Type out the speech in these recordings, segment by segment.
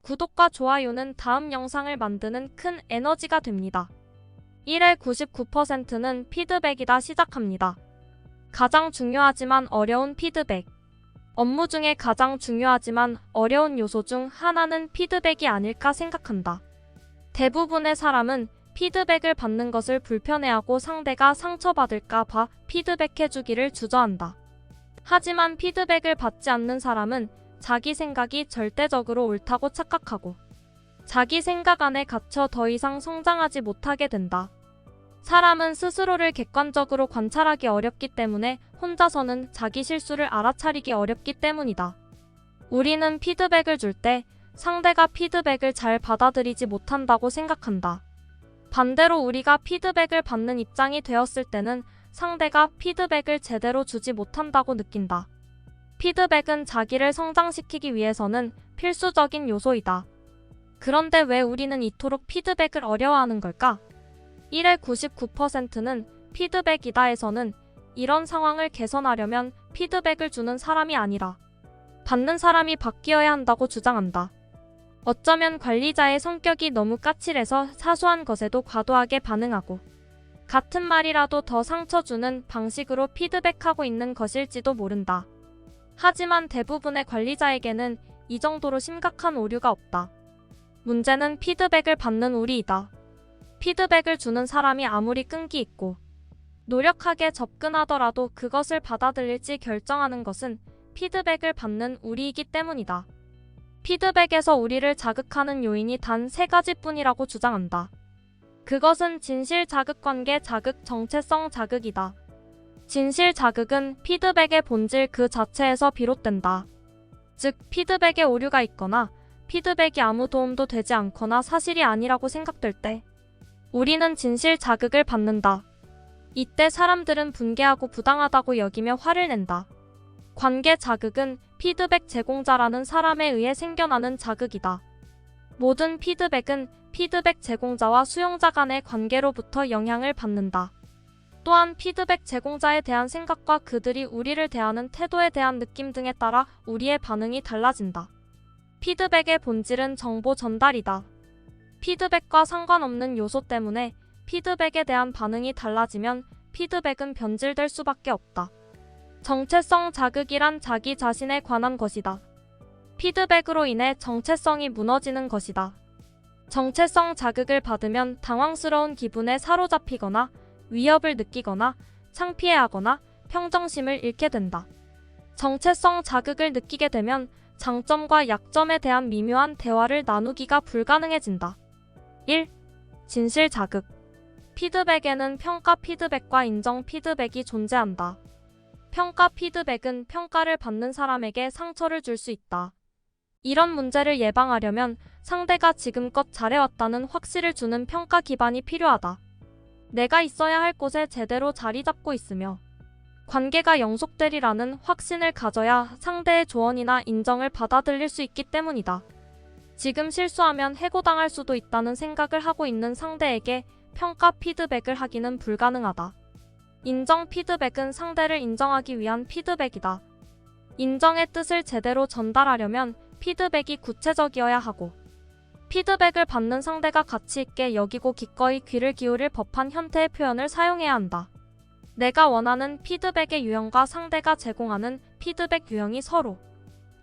구독과 좋아요는 다음 영상을 만드는 큰 에너지가 됩니다. 1의 99%는 피드백이다 시작합니다. 가장 중요하지만 어려운 피드백. 업무 중에 가장 중요하지만 어려운 요소 중 하나는 피드백이 아닐까 생각한다. 대부분의 사람은 피드백을 받는 것을 불편해하고 상대가 상처받을까 봐 피드백해주기를 주저한다. 하지만 피드백을 받지 않는 사람은 자기 생각이 절대적으로 옳다고 착각하고 자기 생각 안에 갇혀 더 이상 성장하지 못하게 된다. 사람은 스스로를 객관적으로 관찰하기 어렵기 때문에 혼자서는 자기 실수를 알아차리기 어렵기 때문이다. 우리는 피드백을 줄 때 상대가 피드백을 잘 받아들이지 못한다고 생각한다. 반대로 우리가 피드백을 받는 입장이 되었을 때는 상대가 피드백을 제대로 주지 못한다고 느낀다. 피드백은 자기를 성장시키기 위해서는 필수적인 요소이다. 그런데 왜 우리는 이토록 피드백을 어려워하는 걸까? 1의 99%는 피드백이다에서는 이런 상황을 개선하려면 피드백을 주는 사람이 아니라 받는 사람이 바뀌어야 한다고 주장한다. 어쩌면 관리자의 성격이 너무 까칠해서 사소한 것에도 과도하게 반응하고 같은 말이라도 더 상처 주는 방식으로 피드백하고 있는 것일지도 모른다. 하지만 대부분의 관리자에게는 이 정도로 심각한 오류가 없다. 문제는 피드백을 받는 우리이다. 피드백을 주는 사람이 아무리 끈기 있고 노력하게 접근하더라도 그것을 받아들일지 결정하는 것은 피드백을 받는 우리이기 때문이다. 피드백에서 우리를 자극하는 요인이 단 3가지뿐이라고 주장한다. 그것은 진실 자극, 관계 자극, 정체성 자극이다. 진실 자극은 피드백의 본질 그 자체에서 비롯된다. 즉, 피드백에 오류가 있거나 피드백이 아무 도움도 되지 않거나 사실이 아니라고 생각될 때 우리는 진실 자극을 받는다. 이때 사람들은 분개하고 부당하다고 여기며 화를 낸다. 관계 자극은 피드백 제공자라는 사람에 의해 생겨나는 자극이다. 모든 피드백은 피드백 제공자와 수용자 간의 관계로부터 영향을 받는다. 또한 피드백 제공자에 대한 생각과 그들이 우리를 대하는 태도에 대한 느낌 등에 따라 우리의 반응이 달라진다. 피드백의 본질은 정보 전달이다. 피드백과 상관없는 요소 때문에 피드백에 대한 반응이 달라지면 피드백은 변질될 수밖에 없다. 정체성 자극이란 자기 자신에 관한 것이다. 피드백으로 인해 정체성이 무너지는 것이다. 정체성 자극을 받으면 당황스러운 기분에 사로잡히거나 위협을 느끼거나 창피해하거나 평정심을 잃게 된다. 정체성 자극을 느끼게 되면 장점과 약점에 대한 미묘한 대화를 나누기가 불가능해진다. 1. 진실 자극. 피드백에는 평가 피드백과 인정 피드백이 존재한다. 평가 피드백은 평가를 받는 사람에게 상처를 줄 수 있다. 이런 문제를 예방하려면 상대가 지금껏 잘해왔다는 확신을 주는 평가 기반이 필요하다. 내가 있어야 할 곳에 제대로 자리 잡고 있으며 관계가 영속되리라는 확신을 가져야 상대의 조언이나 인정을 받아들일 수 있기 때문이다. 지금 실수하면 해고당할 수도 있다는 생각을 하고 있는 상대에게 평가 피드백을 하기는 불가능하다. 인정 피드백은 상대를 인정하기 위한 피드백이다. 인정의 뜻을 제대로 전달하려면 피드백이 구체적이어야 하고 피드백을 받는 상대가 가치 있게 여기고 기꺼이 귀를 기울일 법한 형태의 표현을 사용해야 한다. 내가 원하는 피드백의 유형과 상대가 제공하는 피드백 유형이 서로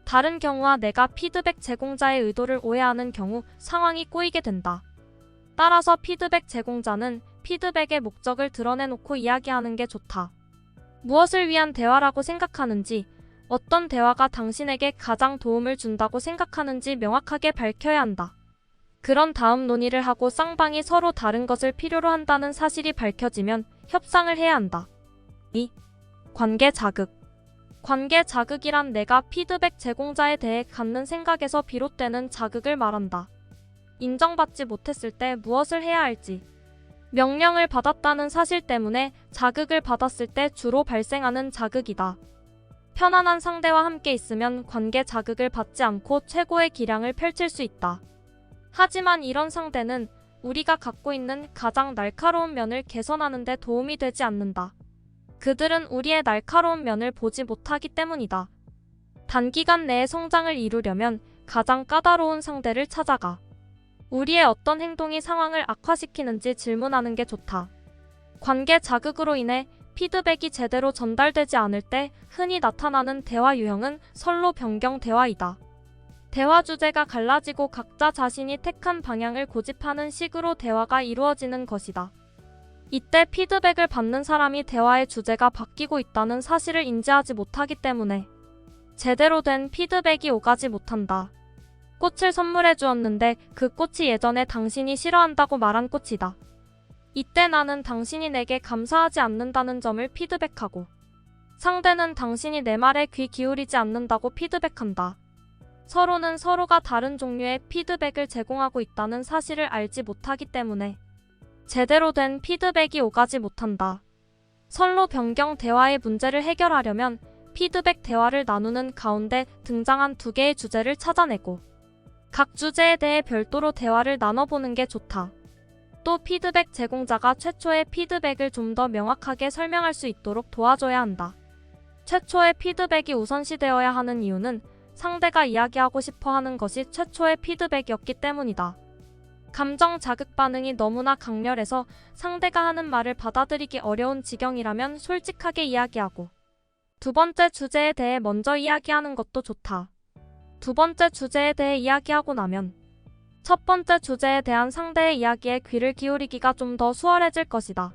다른 경우와 내가 피드백 제공자의 의도를 오해하는 경우 상황이 꼬이게 된다. 따라서 피드백 제공자는 피드백의 목적을 드러내놓고 이야기하는 게 좋다. 무엇을 위한 대화라고 생각하는지, 어떤 대화가 당신에게 가장 도움을 준다고 생각하는지 명확하게 밝혀야 한다. 그런 다음 논의를 하고 쌍방이 서로 다른 것을 필요로 한다는 사실이 밝혀지면 협상을 해야 한다. 2. 관계 자극. 관계 자극이란 내가 피드백 제공자에 대해 갖는 생각에서 비롯되는 자극을 말한다. 인정받지 못했을 때 무엇을 해야 할지, 명령을 받았다는 사실 때문에 자극을 받았을 때 주로 발생하는 자극이다. 편안한 상대와 함께 있으면 관계 자극을 받지 않고 최고의 기량을 펼칠 수 있다. 하지만 이런 상대는 우리가 갖고 있는 가장 날카로운 면을 개선하는 데 도움이 되지 않는다. 그들은 우리의 날카로운 면을 보지 못하기 때문이다. 단기간 내에 성장을 이루려면 가장 까다로운 상대를 찾아가 우리의 어떤 행동이 상황을 악화시키는지 질문하는 게 좋다. 관계 자극으로 인해 피드백이 제대로 전달되지 않을 때 흔히 나타나는 대화 유형은 선로 변경 대화이다. 대화 주제가 갈라지고 각자 자신이 택한 방향을 고집하는 식으로 대화가 이루어지는 것이다. 이때 피드백을 받는 사람이 대화의 주제가 바뀌고 있다는 사실을 인지하지 못하기 때문에 제대로 된 피드백이 오가지 못한다. 꽃을 선물해 주었는데 그 꽃이 예전에 당신이 싫어한다고 말한 꽃이다. 이때 나는 당신이 내게 감사하지 않는다는 점을 피드백하고 상대는 당신이 내 말에 귀 기울이지 않는다고 피드백한다. 서로는 서로가 다른 종류의 피드백을 제공하고 있다는 사실을 알지 못하기 때문에 제대로 된 피드백이 오가지 못한다. 선로 변경 대화의 문제를 해결하려면 피드백 대화를 나누는 가운데 등장한 2개의 주제를 찾아내고 각 주제에 대해 별도로 대화를 나눠보는 게 좋다. 또 피드백 제공자가 최초의 피드백을 좀 더 명확하게 설명할 수 있도록 도와줘야 한다. 최초의 피드백이 우선시되어야 하는 이유는 상대가 이야기하고 싶어 하는 것이 최초의 피드백이었기 때문이다. 감정 자극 반응이 너무나 강렬해서 상대가 하는 말을 받아들이기 어려운 지경이라면 솔직하게 이야기하고 2번째 주제에 대해 먼저 이야기하는 것도 좋다. 2번째 주제에 대해 이야기하고 나면 첫 번째 주제에 대한 상대의 이야기에 귀를 기울이기가 좀 더 수월해질 것이다.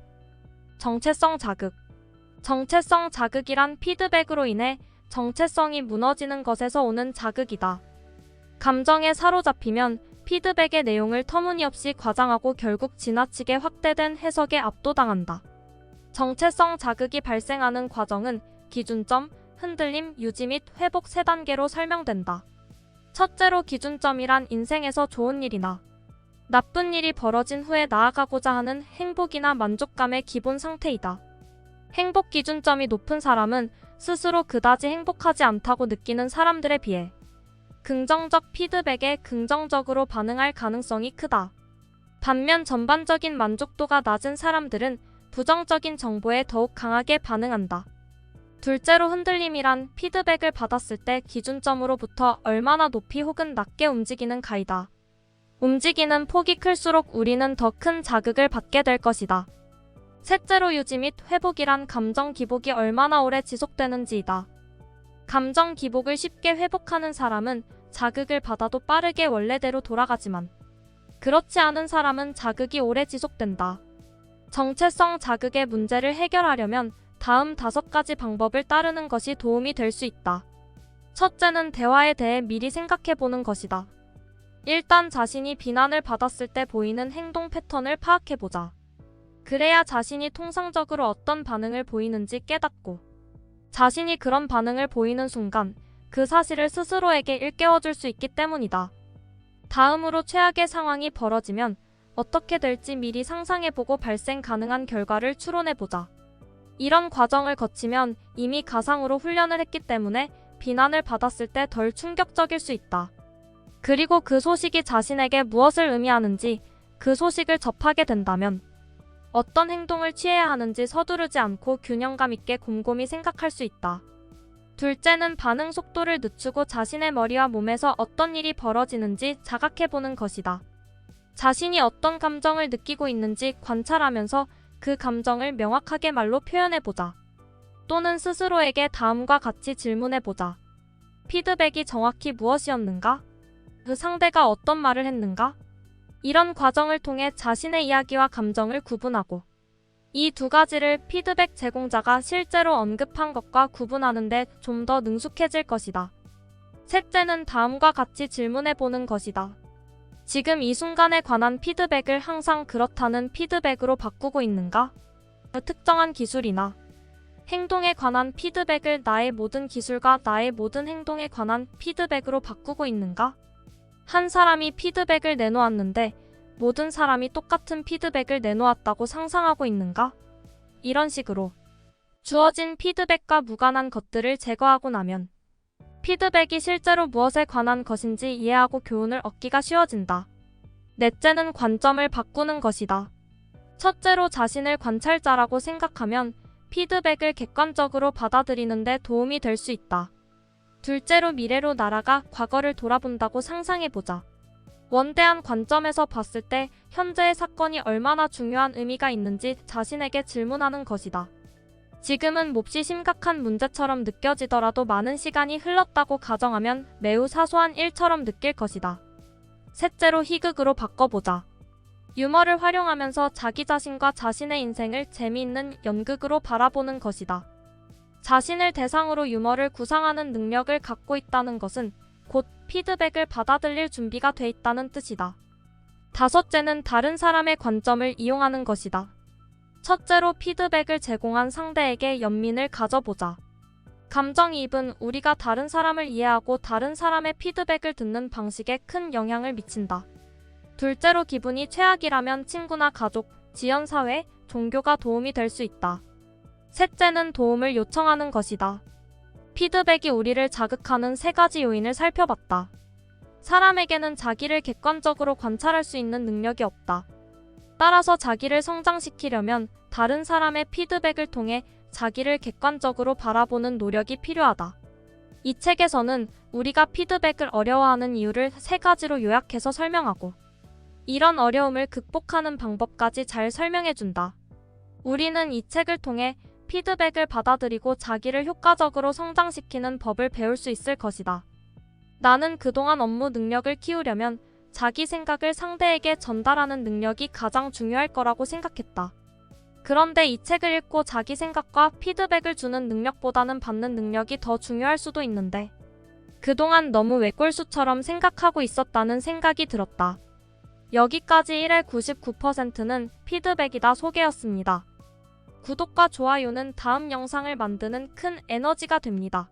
정체성 자극. 정체성 자극이란 피드백으로 인해 정체성이 무너지는 것에서 오는 자극이다. 감정에 사로잡히면 피드백의 내용을 터무니없이 과장하고 결국 지나치게 확대된 해석에 압도당한다. 정체성 자극이 발생하는 과정은 기준점, 흔들림, 유지 및 회복 3단계로 설명된다. 첫째로 기준점이란 인생에서 좋은 일이나 나쁜 일이 벌어진 후에 나아가고자 하는 행복이나 만족감의 기본 상태이다. 행복 기준점이 높은 사람은 스스로 그다지 행복하지 않다고 느끼는 사람들에 비해 긍정적 피드백에 긍정적으로 반응할 가능성이 크다. 반면 전반적인 만족도가 낮은 사람들은 부정적인 정보에 더욱 강하게 반응한다. 둘째로 흔들림이란 피드백을 받았을 때 기준점으로부터 얼마나 높이 혹은 낮게 움직이는 가이다. 움직이는 폭이 클수록 우리는 더 큰 자극을 받게 될 것이다. 셋째로 유지 및 회복이란 감정 기복이 얼마나 오래 지속되는지이다. 감정 기복을 쉽게 회복하는 사람은 자극을 받아도 빠르게 원래대로 돌아가지만 그렇지 않은 사람은 자극이 오래 지속된다. 정체성 자극의 문제를 해결하려면 다음 5가지 방법을 따르는 것이 도움이 될 수 있다. 첫째는 대화에 대해 미리 생각해보는 것이다. 일단 자신이 비난을 받았을 때 보이는 행동 패턴을 파악해보자. 그래야 자신이 통상적으로 어떤 반응을 보이는지 깨닫고 자신이 그런 반응을 보이는 순간 그 사실을 스스로에게 일깨워줄 수 있기 때문이다. 다음으로 최악의 상황이 벌어지면 어떻게 될지 미리 상상해보고 발생 가능한 결과를 추론해보자. 이런 과정을 거치면 이미 가상으로 훈련을 했기 때문에 비난을 받았을 때 덜 충격적일 수 있다. 그리고 그 소식이 자신에게 무엇을 의미하는지 그 소식을 접하게 된다면 어떤 행동을 취해야 하는지 서두르지 않고 균형감 있게 곰곰이 생각할 수 있다. 둘째는 반응 속도를 늦추고 자신의 머리와 몸에서 어떤 일이 벌어지는지 자각해보는 것이다. 자신이 어떤 감정을 느끼고 있는지 관찰하면서 그 감정을 명확하게 말로 표현해보자. 또는 스스로에게 다음과 같이 질문해보자. 피드백이 정확히 무엇이었는가? 그 상대가 어떤 말을 했는가? 이런 과정을 통해 자신의 이야기와 감정을 구분하고 이 2가지를 피드백 제공자가 실제로 언급한 것과 구분하는데 좀 더 능숙해질 것이다. 셋째는 다음과 같이 질문해보는 것이다. 지금 이 순간에 관한 피드백을 항상 그렇다는 피드백으로 바꾸고 있는가? 특정한 기술이나 행동에 관한 피드백을 나의 모든 기술과 나의 모든 행동에 관한 피드백으로 바꾸고 있는가? 한 사람이 피드백을 내놓았는데 모든 사람이 똑같은 피드백을 내놓았다고 상상하고 있는가? 이런 식으로 주어진 피드백과 무관한 것들을 제거하고 나면 피드백이 실제로 무엇에 관한 것인지 이해하고 교훈을 얻기가 쉬워진다. 넷째는 관점을 바꾸는 것이다. 첫째로 자신을 관찰자라고 생각하면 피드백을 객관적으로 받아들이는 데 도움이 될 수 있다. 둘째로 미래로 날아가 과거를 돌아본다고 상상해보자. 원대한 관점에서 봤을 때 현재의 사건이 얼마나 중요한 의미가 있는지 자신에게 질문하는 것이다. 지금은 몹시 심각한 문제처럼 느껴지더라도 많은 시간이 흘렀다고 가정하면 매우 사소한 일처럼 느낄 것이다. 셋째로 희극으로 바꿔보자. 유머를 활용하면서 자기 자신과 자신의 인생을 재미있는 연극으로 바라보는 것이다. 자신을 대상으로 유머를 구상하는 능력을 갖고 있다는 것은 곧 피드백을 받아들일 준비가 돼 있다는 뜻이다. 다섯째는 다른 사람의 관점을 이용하는 것이다. 첫째로 피드백을 제공한 상대에게 연민을 가져보자. 감정이입은 우리가 다른 사람을 이해하고 다른 사람의 피드백을 듣는 방식에 큰 영향을 미친다. 둘째로 기분이 최악이라면 친구나 가족, 지연사회, 종교가 도움이 될 수 있다. 셋째는 도움을 요청하는 것이다. 피드백이 우리를 자극하는 세 가지 요인을 살펴봤다. 사람에게는 자기를 객관적으로 관찰할 수 있는 능력이 없다. 따라서 자기를 성장시키려면 다른 사람의 피드백을 통해 자기를 객관적으로 바라보는 노력이 필요하다. 이 책에서는 우리가 피드백을 어려워하는 이유를 세 가지로 요약해서 설명하고 이런 어려움을 극복하는 방법까지 잘 설명해준다. 우리는 이 책을 통해 피드백을 받아들이고 자기를 효과적으로 성장시키는 법을 배울 수 있을 것이다. 나는 그동안 업무 능력을 키우려면 자기 생각을 상대에게 전달하는 능력이 가장 중요할 거라고 생각했다. 그런데 이 책을 읽고 자기 생각과 피드백을 주는 능력보다는 받는 능력이 더 중요할 수도 있는데 그동안 너무 외골수처럼 생각하고 있었다는 생각이 들었다. 여기까지 1의 99%는 피드백이다 소개였습니다. 구독과 좋아요는 다음 영상을 만드는 큰 에너지가 됩니다.